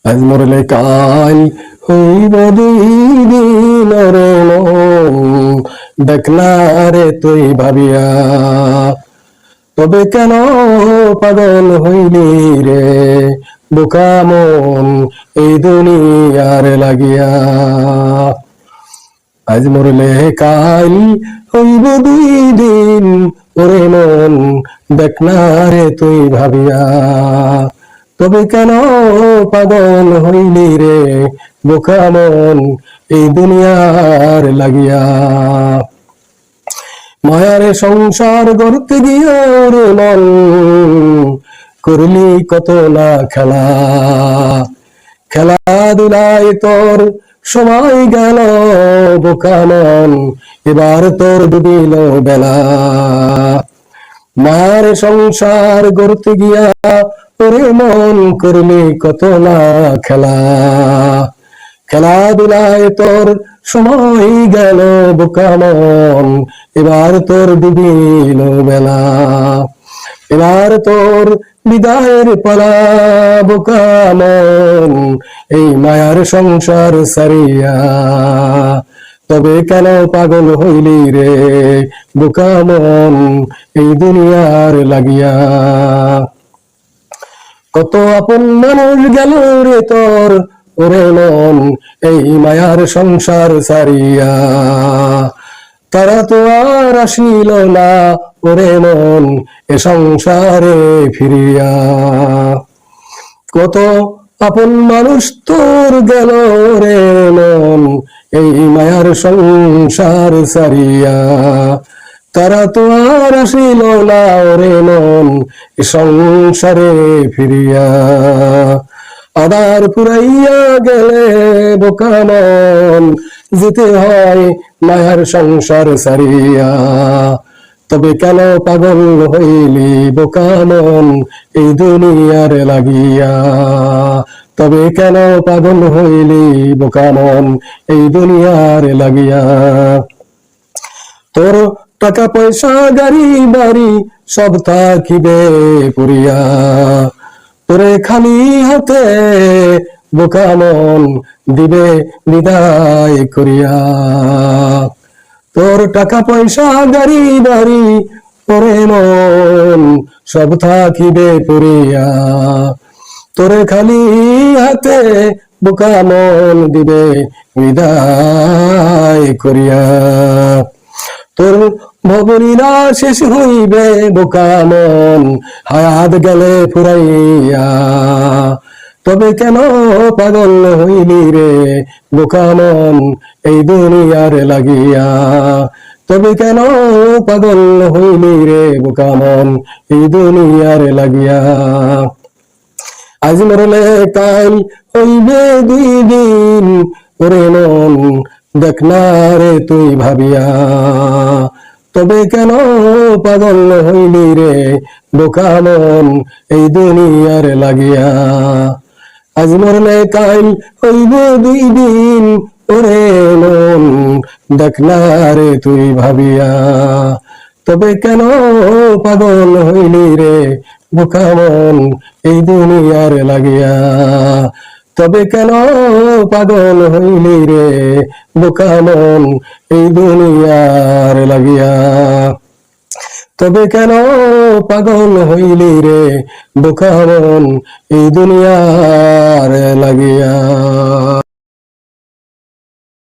আজ মরলে কাল হইব দুই দিন রে মন, দেখনা রে তুই ভাবিয়া। তবে কেন পাগল হইলি রে বোকা মন এই দুনিয়ার লাগিয়া। আজ মরলে কাল হইব দুই দিন ওরে মন, দেখনা রে তুই ভাবিয়া। তবে কেন পাগল হইলি রে বোকা মন এই দুনিয়ার লাগিয়া। মায়ার সংসার গড়তে গিয়া রে মন, করলি কত না খেলা। খেলাধুলায় তোর সময় গেল বোকা মন, এবার তোর ডুবিল বেলা। মার সংসার গড়তে গিয়া ওরে মন, করলি কত না খেলা। খেলাধুলায় তোর সময় গেল বোকা মন, এবার তোর ডুবিল বেলা। এবার তোর বিদায়ের পালা বোকা মন, এই মায়ার সংসার সারিয়া। তবে কেন পাগল হইলি রে বোকা মন এই দুনিয়ার লাগিয়া। কত আপন মানুষ গেল রে তোর ওরে মন এই মায়ার সংসার সারিয়া। তারা তো আর আসিল না ওরে মন এ সংসারে ফিরিয়া। কত আপন মানুষ তোর গেল রে মন এই মায়ার সংসার সারিয়া। তারা তো আর আসিল না রে মন এ সংসারে ফিরিয়া। আদার পুরাইয়া গেলে বোকা মন, যেতে হয় মায়ার সংসার সারিয়া। তবে কেন পাগল হইলি বোকা মন এই দুনিয়ার লাগিয়া। তবে কেন পাগল হইলি বোকা মন এই দুনিয়ার লাগিয়া। তোর টাকা পয়সা গাড়ি বাড়ি সব থাকিবে পুরিয়া। তোরে খালি হাতে বোকা মন দিবে বিদায় করিয়া। তোর টাকা পয়সা গাড়ি বাড়ি ওরে মন সব থাকিবে পুরিয়া। তোরে খালি হাতে বোকা মন দিবে বিদায় করিয়া। তোর ভবনীরা শেষ হইবে বোকা মন হায়াত গেলে ফুরাইয়া। তবে কেন পাগল হইলি রে বোকা মন এই দুনিয়ার লাগিয়া। তবে কেন পাগল হইলি রে বোকা মন এই দুনিয়ার লাগিয়া। আজ মরলে কাল হইবে দুই দিন ওরে মন, দেখনা রে তুই ভাবিয়া। তবে কেন পাগল হইলি রে বোকা মন এই দুনিয়ার লাগিয়া। আজ মরলে কাল হইবে দুই দিন ওরে মন, দেখনা রে তুই ভাবিয়া। তবে কেন পাগল হইলি রে বোকা মন এই দুনিয়ার লাগিয়া। তবে কেন পাগল হইলি রে বোকা মন এই দুনিয়ার লাগিয়া। তবে কেন পাগল হইলি রে বোকা মন এই দুনিয়ার লাগিয়া।